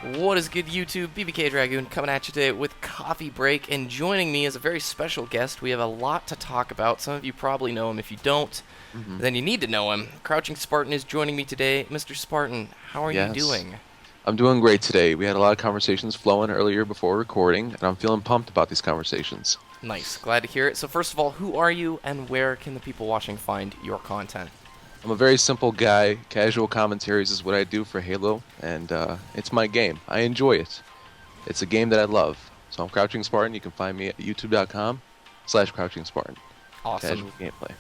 What is good, YouTube? BBK Dragoon coming at you today with Coffee Break, and joining me is a very special guest. We have a lot to talk about. Some of you probably know him. If you don't, Hmm. then you need to know him. Crouching Spartan is joining me today. Mr. Spartan, how are you Yes, doing? I'm doing great today. We had a lot of conversations flowing earlier before recording, and I'm feeling pumped about these conversations. Nice. Glad to hear it. So first of all, who are you, and where can the people watching find your content? I'm a very simple guy. Casual commentaries is what I do for Halo, and it's my game. I enjoy it. It's a game that I love. So I'm Crouching Spartan. You can find me at youtube.com/Crouching Spartan. Awesome. Casual gameplay.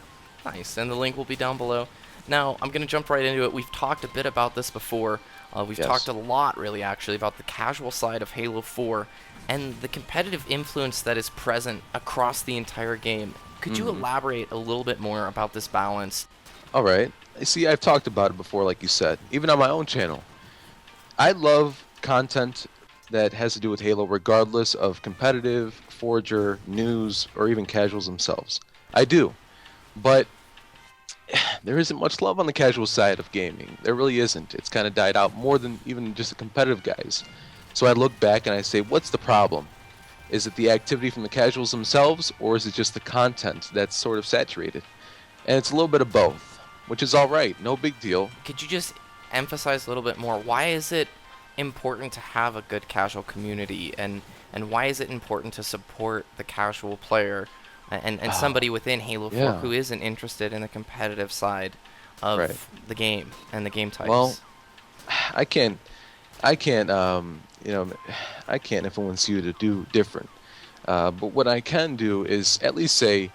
Nice, and the link will be down below. Now, I'm going to jump right into it. We've talked a bit about this before. We've talked Yes. a lot, really, actually, about the casual side of Halo 4 and the competitive influence that is present across the entire game. Could you Hmm. elaborate a little bit more about this balance? All right. See, I've talked about it before, like you said, even on my own channel. I love content that has to do with Halo, regardless of competitive, Forger, news, or even casuals themselves. I do, but there isn't much love on the casual side of gaming. There really isn't. It's kind of died out more than even just the competitive guys. So I look back and I say, what's the problem? Is it the activity from the casuals themselves, or is it just the content that's sort of saturated? And it's a little bit of both, which is all right. No big deal. Could you just emphasize a little bit more? Why is it important to have a good casual community, and why is it important to support the casual player and Ah, somebody within Halo 4 yeah, who isn't interested in the competitive side right. of the game and the game Well, types? I can't I can't, I can't influence you to do different. But what I can do is at least say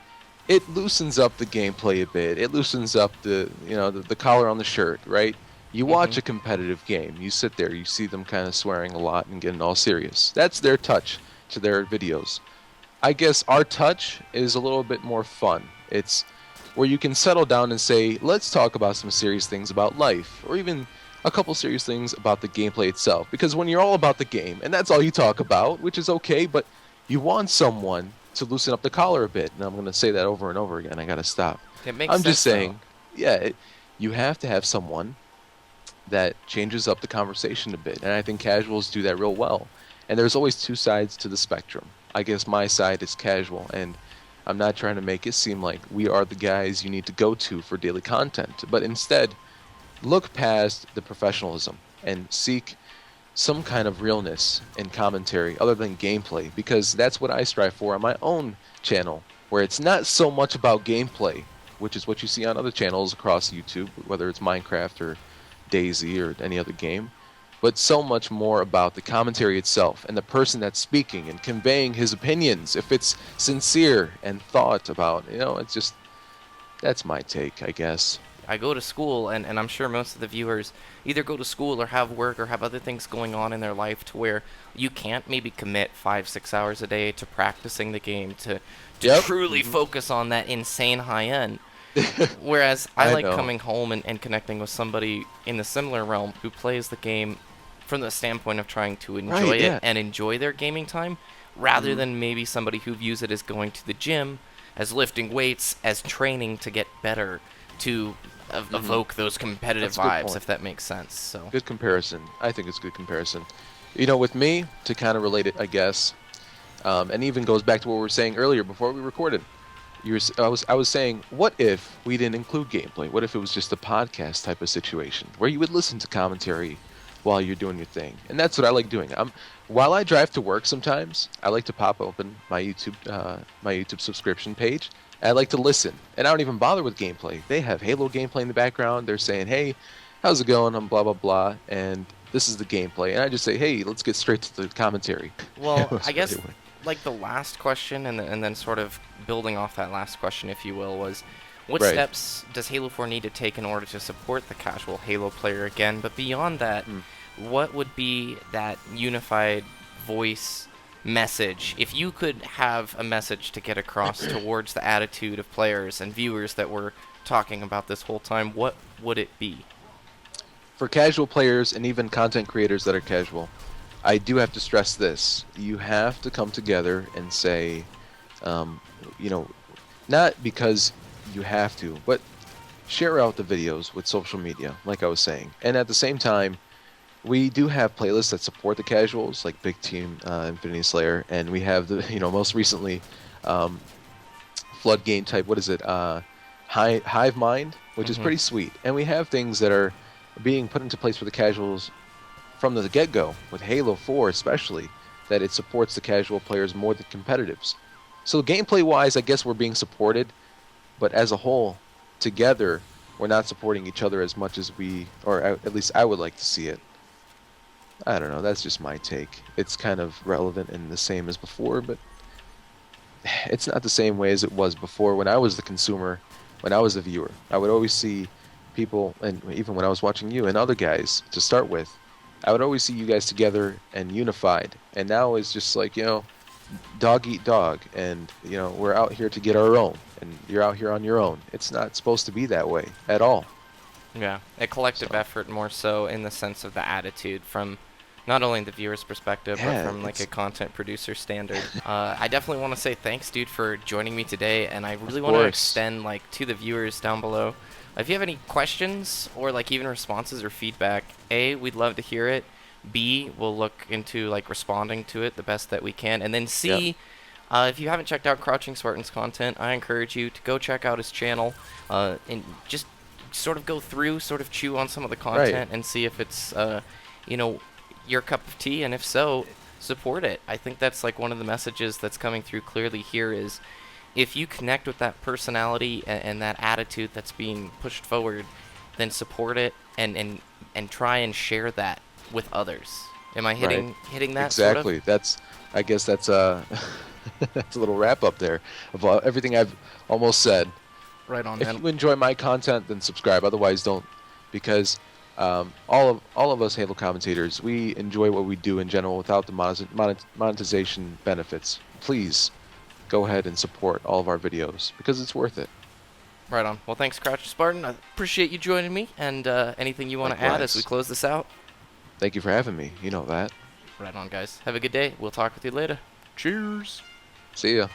it loosens up the gameplay a bit. It loosens up the collar on the shirt, right? You Mm-hmm. watch a competitive game. You sit there. You see them kind of swearing a lot and getting all serious. That's their touch to their videos. I guess our touch is a little bit more fun. It's where you can settle down and say, let's talk about some serious things about life, or even a couple serious things about the gameplay itself. Because when you're all about the game, and that's all you talk about, which is okay, but you want someone to loosen up the collar a bit. And I'm going to say that over and over again. I got to stop. It makes I'm just sense, though. saying, yeah, you have to have someone that changes up the conversation a bit. And I think casuals do that real well. And there's always two sides to the spectrum. I guess my side is casual, and I'm not trying to make it seem like we are the guys you need to go to for daily content, but instead, look past the professionalism and seek some kind of realness in commentary other than gameplay, because that's what I strive for on my own channel, where it's not so much about gameplay, which is what you see on other channels across YouTube, whether it's Minecraft or Daisy or any other game, but so much more about the commentary itself and the person that's speaking and conveying his opinions. If it's sincere and thought about, it's just that's my take, I guess. I go to school, and I'm sure most of the viewers either go to school or have work or have other things going on in their life to where you can't maybe commit 5, 6 hours a day to practicing the game to Yep. truly Hmm. focus on that insane high end. Whereas I I like know. coming home and connecting with somebody in the similar realm who plays the game from the standpoint of trying to enjoy Right, it yeah. and enjoy their gaming time, rather Hmm. than maybe somebody who views it as going to the gym, as lifting weights, as training to get better, to Hmm. evoke those competitive That's a good vibes, point. if that makes sense. So, Good comparison. I think it's a good comparison. With me, to kind of relate it, I guess, and even goes back to what we were saying earlier before we recorded. I was saying, what if we didn't include gameplay? What if it was just a podcast type of situation where you would listen to commentary while you're doing your thing? And that's what I like doing. While I drive to work, sometimes I like to pop open my YouTube subscription page. And I like to listen, and I don't even bother with gameplay. They have Halo gameplay in the background. They're saying, "Hey, how's it going?" I'm blah blah blah, and this is the gameplay. And I just say, "Hey, let's get straight to the commentary." well, That's I what I guess like the last question, and then sort of building off that last question, if you will, was what Right. steps does Halo 4 need to take in order to support the casual Halo player again? But beyond that, Mm. what would be that unified voice message? If you could have a message to get across towards the attitude of players and viewers that we're talking about this whole time, what would it be? For casual players and even content creators that are casual, I do have to stress this. You have to come together and say, um, you know, not because you have to, but share out the videos with social media, like I was saying. And at the same time, We do have playlists that support the casuals, like Big Team, Infinity Slayer, and we have the most recently, um, Floodgate type. What is it? Hive Mind, which is Hmm. pretty sweet. And we have things that are being put into place for the casuals from the get-go, with Halo 4 especially, that it supports the casual players more than competitives. So gameplay-wise, I guess we're being supported, but as a whole, together, we're not supporting each other as much as or at least I would like to see it. I don't know. That's just my take. It's kind of relevant and the same as before, but it's not the same way as it was before when I was the consumer, when I was the viewer. I would always see people, and even when I was watching you and other guys to start with, I would always see you guys together and unified. And now it's just like, dog eat dog, and we're out here to get our own, and you're out here on your own. It's not supposed to be that way at all. Yeah, a collective So effort more so in the sense of the attitude from not only the viewer's perspective, but yeah, from like a it's content producer standard. I definitely want to say thanks, dude, for joining me today, and I of really want to course. extend like to the viewers down below. If you have any questions or like even responses or feedback, A, we'd love to hear it. B, we'll look into like responding to it the best that we can, and then Yep. C, if you haven't checked out Crouching Spartan's content, I encourage you to go check out his channel and just sort of go through, sort of chew on some of the Right. content and see if it's, you know, your cup of tea, and if so, support it. I think that's like one of the messages that's coming through clearly here is if you connect with that personality and that attitude that's being pushed forward, then support it and try and share that with others. Am I Right. hitting that sort of? Exactly. I guess that's that's a little wrap up there of everything I've almost said. Right on, If man. you enjoy my content, then subscribe. Otherwise, don't, because all of us Halo commentators, we enjoy what we do in general without the monetization benefits. Please go ahead and support all of our videos because it's worth it. Right on. Well, thanks, Crouch Spartan. I appreciate you joining me. And anything you want to add as we Likewise. close this out? Thank you for having me. You know that. Right on, guys. Have a good day. We'll talk with you later. Cheers. See ya.